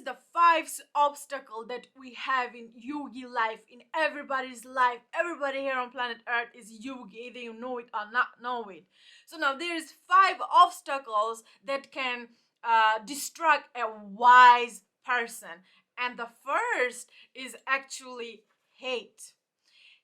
is the 5 obstacle that we have in yogi life, in everybody's life. Everybody here on planet Earth is yogi, either you know it or not know it. So now there's 5 obstacles that can distract a wise person. And the first is actually hate.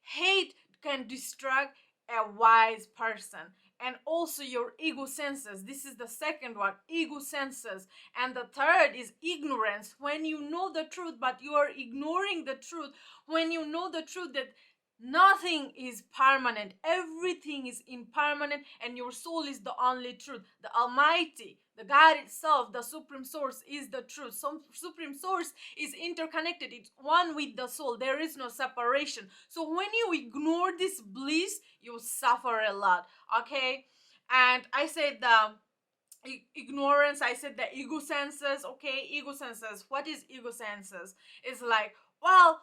Hate can distract a wise person. And also your ego senses. This is the second one, ego senses. And the third is ignorance. When you know the truth, but you are ignoring the truth. When you know the truth that nothing is permanent, everything is impermanent, and your soul is the only truth. The Almighty, the God itself, the Supreme Source is the truth. Some Supreme Source is interconnected. It's one with the soul. There is no separation. So when you ignore this bliss, you suffer a lot. Okay? And I said the ignorance, I said the ego senses. Okay? Ego senses. What is ego senses? It's like, well,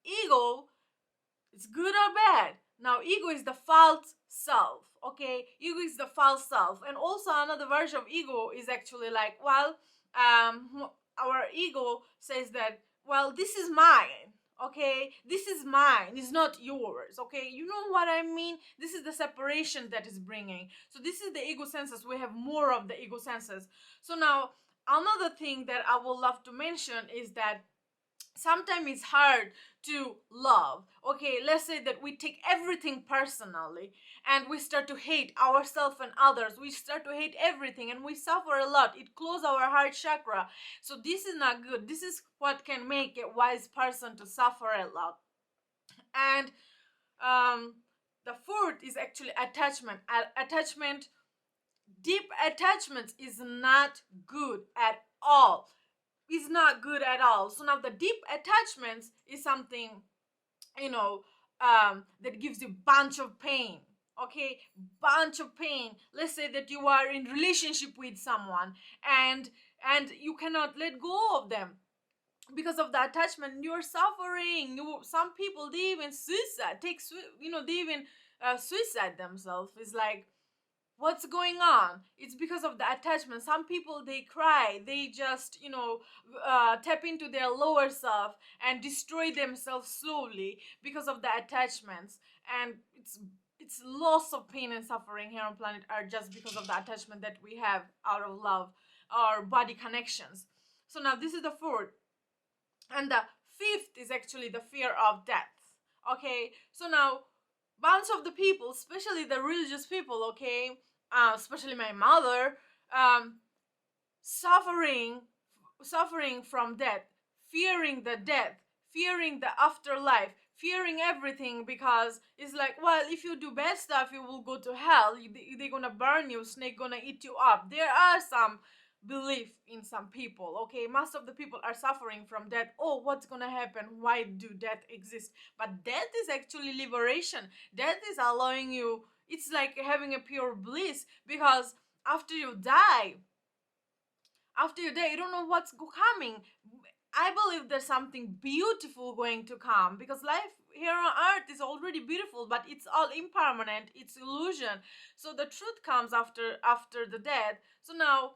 ego, it's good or bad. Now, ego is the false self, okay? Ego is the false self. And also another version of ego is actually like, well, our ego says that, well, this is mine, okay? This is mine, it's not yours, okay? You know what I mean? This is the separation that is bringing. So this is the ego senses. We have more of the ego senses. So now, another thing that I would love to mention is that sometimes it's hard to love. Okay, let's say that we take everything personally and we start to hate ourselves and others. We start to hate everything and we suffer a lot. It closes our heart chakra. So this is not good. This is what can make a wise person to suffer a lot. And the fourth is actually attachment. Attachment, deep attachment is not good at all. Is not good at all. So now the deep attachments is something, that gives you bunch of pain. Okay, bunch of pain. Let's say that you are in relationship with someone and you cannot let go of them because of the attachment. You're suffering. Some people, they even suicide. They even suicide themselves. It's like, what's going on? It's because of the attachment. Some people, they cry, they just tap into their lower self and destroy themselves slowly because of the attachments. And it's loss of pain and suffering here on planet Earth just because of the attachment that we have out of love or body connections. So now this is the fourth. And the fifth is actually the fear of death. Okay, so now bunch of the people, especially the religious people, okay, especially my mother, suffering from death, fearing the death, fearing the afterlife, fearing everything, because it's like, well, if you do bad stuff, you will go to hell. They're gonna burn you, snake gonna eat you up. There are some belief in some people, okay? Most of the people are suffering from death. Oh, what's gonna happen? Why do death exist? But death is actually liberation. Death is allowing you, it's like having a pure bliss, because after you die, you don't know what's coming. I believe there's something beautiful going to come, because life here on earth is already beautiful, but it's all impermanent, it's illusion. So the truth comes after the death. So now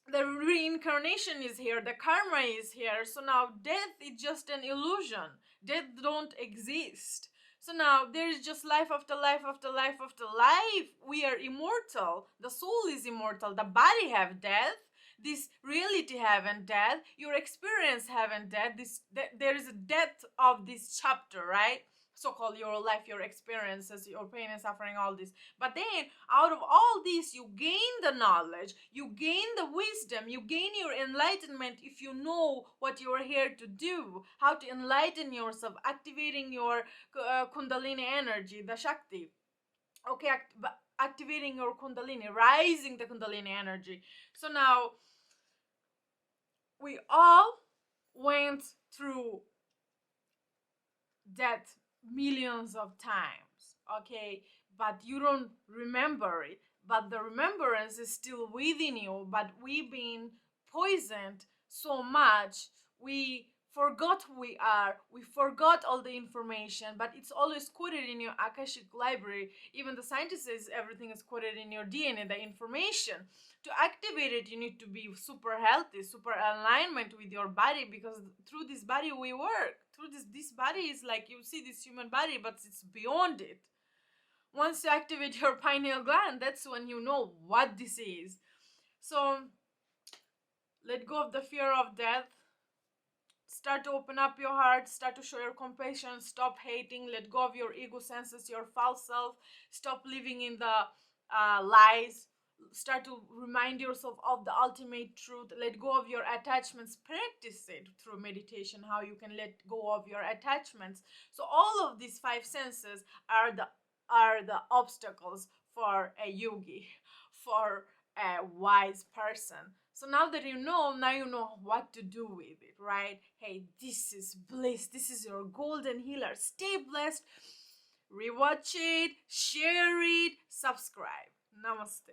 the reincarnation is here, the karma is here. So now death is just an illusion. Death don't exist. So now there is just life after life after life after life. We are immortal. The soul is immortal. The body have death. This reality have and death. Your experience have and death. There is a death of this chapter, right? So-called your life, your experiences, your pain and suffering, all this. But then out of all this, you gain the knowledge, you gain the wisdom, you gain your enlightenment if you know what you are here to do, how to enlighten yourself, activating your Kundalini energy, the Shakti. Okay, activating your Kundalini, rising the Kundalini energy. So now we all went through that millions of times, okay, but you don't remember it. But the remembrance is still within you, but we've been poisoned so much, we forgot who we are. We forgot all the information, but it's always coded in your Akashic library. Even the scientist says everything is coded in your DNA, the information. To activate it, you need to be super healthy, super alignment with your body, because through this body we work. Through this body is like, you see this human body, but it's beyond it. Once you activate your pineal gland, that's when you know what this is. So let go of the fear of death. Start to open up your heart, start to show your compassion, stop hating, let go of your ego senses, your false self, stop living in the lies, start to remind yourself of the ultimate truth, let go of your attachments, practice it through meditation, how you can let go of your attachments. So all of these five senses are the obstacles for a yogi, for a wise person. So now that you know, now you know what to do with it, right? Hey, this is bliss. This is your golden healer. Stay blessed. Rewatch it, share it, subscribe. Namaste.